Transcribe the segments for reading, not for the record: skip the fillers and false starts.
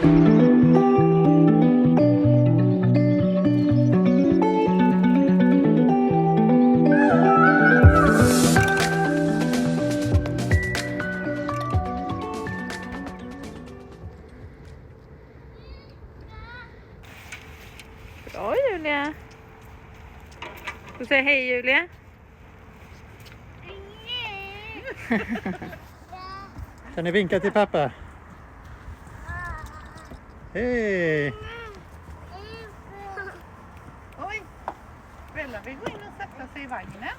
Bra Julia. Du säger hej Julia. Kan ni vinka till pappa? Hej! Oj, Bella vill gå in och sätta sig i vagnen.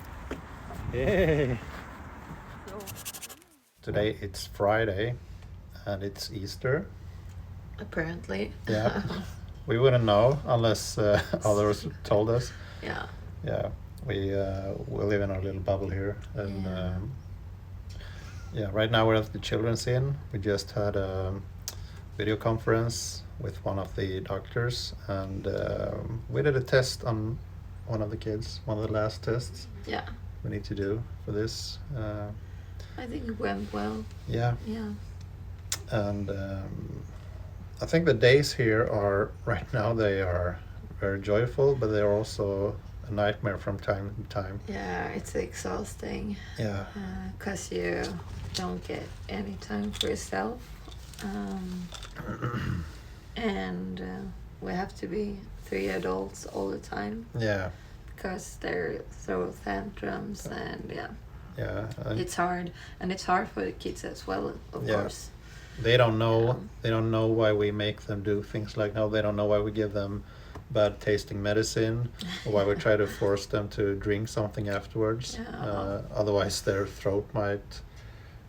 Hey! Today it's Friday and it's Easter. Apparently. Yeah. We wouldn't know unless others told us. Yeah. Yeah. We live in our little bubble here, and right now we're at the children's inn. We just had a video conference with one of the doctors, and we did a test on one of the kids, one of the last tests Yeah. we need to do for this. I think it went well. Yeah. Yeah. And I think the days here are, right now, they are very joyful, but they're also a nightmare from time to time. Yeah, it's exhausting. Yeah. Because you don't get any time for yourself. And we have to be 3 adults all the time. Yeah. Because they're throw tantrums and Yeah. And it's hard. And it's hard for the kids as well, of course. they don't know. They don't know why we make them do things like now. They don't know why we give them bad tasting medicine, or why we try to force them to drink something afterwards. Yeah. Otherwise, their throat might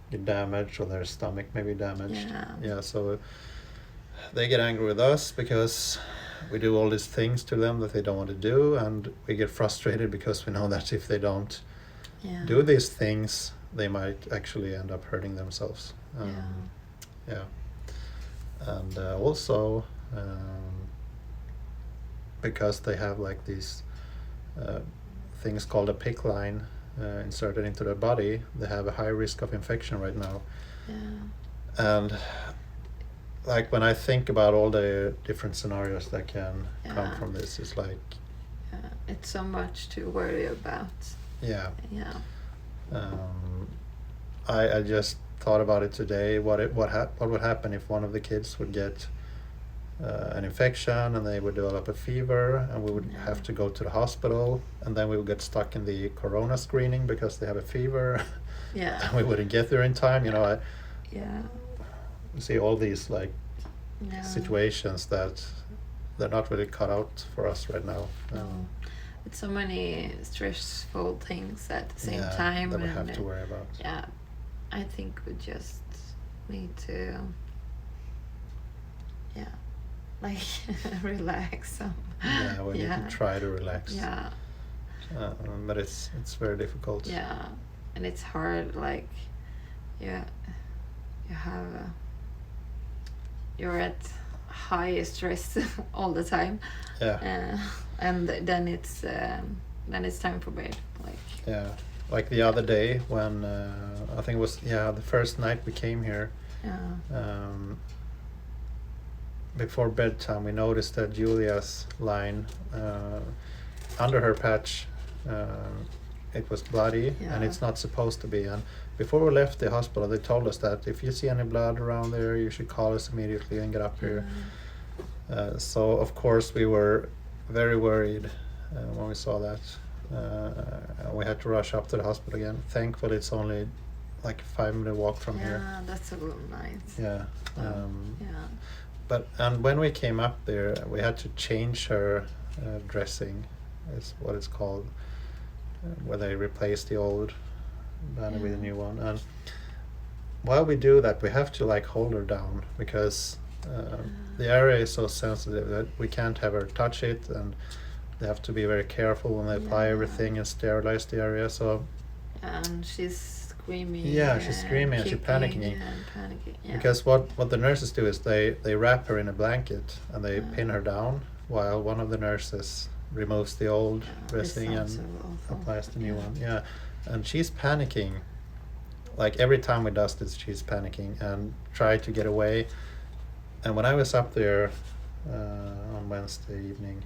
get damaged, or their stomach may be damaged. Yeah. So they get angry with us because we do all these things to them that they don't want to do, and we get frustrated because we know that if they don't do these things, they might actually end up hurting themselves. And also because they have like these things called a PICC line inserted into their body, they have a high risk of infection right now. And like when I think about all the different scenarios that can come from this, it's like it's so much to worry about. I just thought about it today. What would happen if one of the kids would get an infection and they would develop a fever, and we would have to go to the hospital, and then we would get stuck in the corona screening because they have a fever. And we wouldn't get there in time. You see all these like situations that they're not really cut out for us right now. It's so many stressful things at the same time that we have to worry about. I think we just need to like relax some. We need to try to relax. But it's very difficult. And it's hard, like you have you're at high stress all the time. And then it's time for bed, like the other day when I think it was the first night we came here. Before bedtime, we noticed that Julia's line under her patch, it was bloody, and it's not supposed to be. And before we left the hospital, they told us that if you see any blood around there, you should call us immediately and get up here. So of course we were very worried when we saw that. We had to rush up to the hospital again. Thankfully, it's only like a 5-minute walk from here. That's so nice. And when we came up there, we had to change her dressing, is what it's called, where they replaced the old banner with a new one. And while we do that, we have to like hold her down because the area is so sensitive that we can't have her touch it, and they have to be very careful when they apply everything and sterilize the area. So and she's screaming. She's screaming and she's panicking. Because what the nurses do is they wrap her in a blanket and they pin her down while one of the nurses removes the old dressing and applies the new one. And she's panicking. Like every time we does this, she's panicking and try to get away. And when I was up there on Wednesday evening,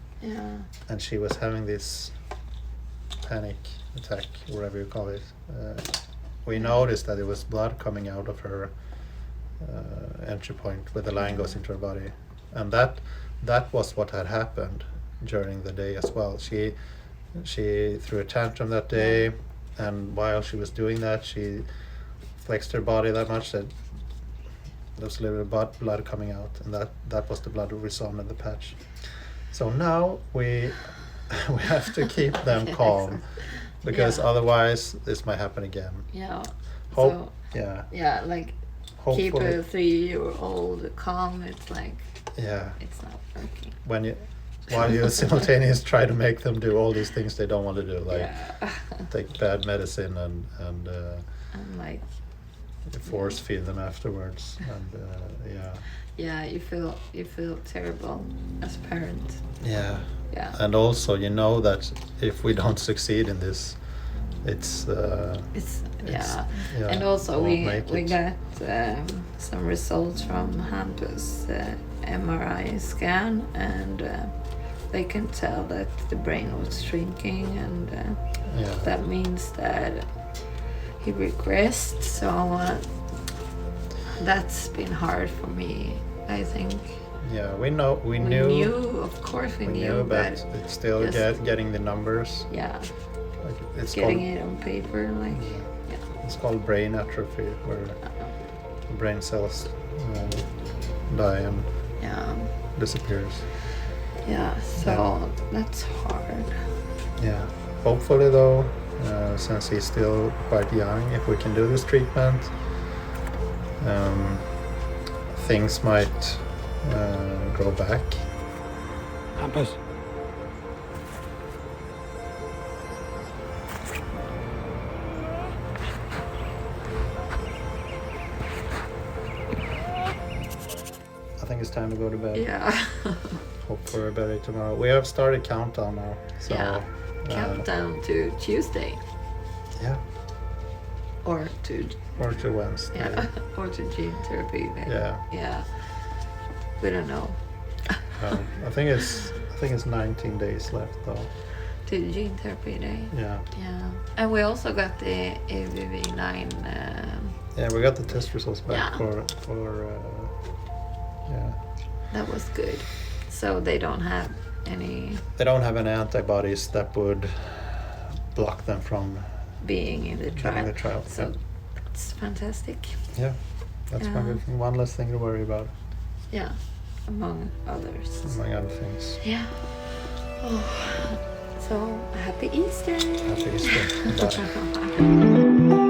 and she was having this panic attack, whatever you call it, we noticed that there was blood coming out of her entry point where the line goes into her body, and that was what had happened during the day as well. She threw a tantrum that day, and while she was doing that, she flexed her body that much that there was a little bit of blood coming out, and that was the blood we saw in the patch. So now we have to keep them calm, because otherwise this might happen again. Yeah. Hope, so, yeah. Like Hopefully, keep a 3-year-old calm. It's like it's not working. While you simultaneously try to make them do all these things they don't want to do, like take bad medicine and like force feed them afterwards, and you feel terrible as a parent. Yeah. And also that if we don't succeed in this, it's and also we got some results from Hampus MRI scan, and they can tell that the brain was shrinking, and that means that he regressed. So that's been hard for me, I think. Yeah, we knew, of course we knew, but it's still getting the numbers. Yeah. Like it's getting it on paper, like it's called brain atrophy, where brain cells die and disappears. Yeah, so that's hard. Yeah, hopefully though, since he's still quite young, if we can do this treatment, things might grow back. Hampus. I think it's time to go to bed. Yeah. Hope for a better day tomorrow. We have started countdown now. So, countdown to Tuesday. Yeah. Or to Wednesday. Yeah. Or to gene therapy. Yeah. We don't know. I think it's 19 days left though. To gene therapy day. Yeah. And we also got the ABV9. We got the test results back for That was good. So they don't have any. They don't have any antibodies that would block them from being in the trial. So it's fantastic. Yeah, that's one good thing. One less thing to worry about. Yeah, among others. Among other things. Yeah. Oh, so happy Easter. Happy Easter. Bye.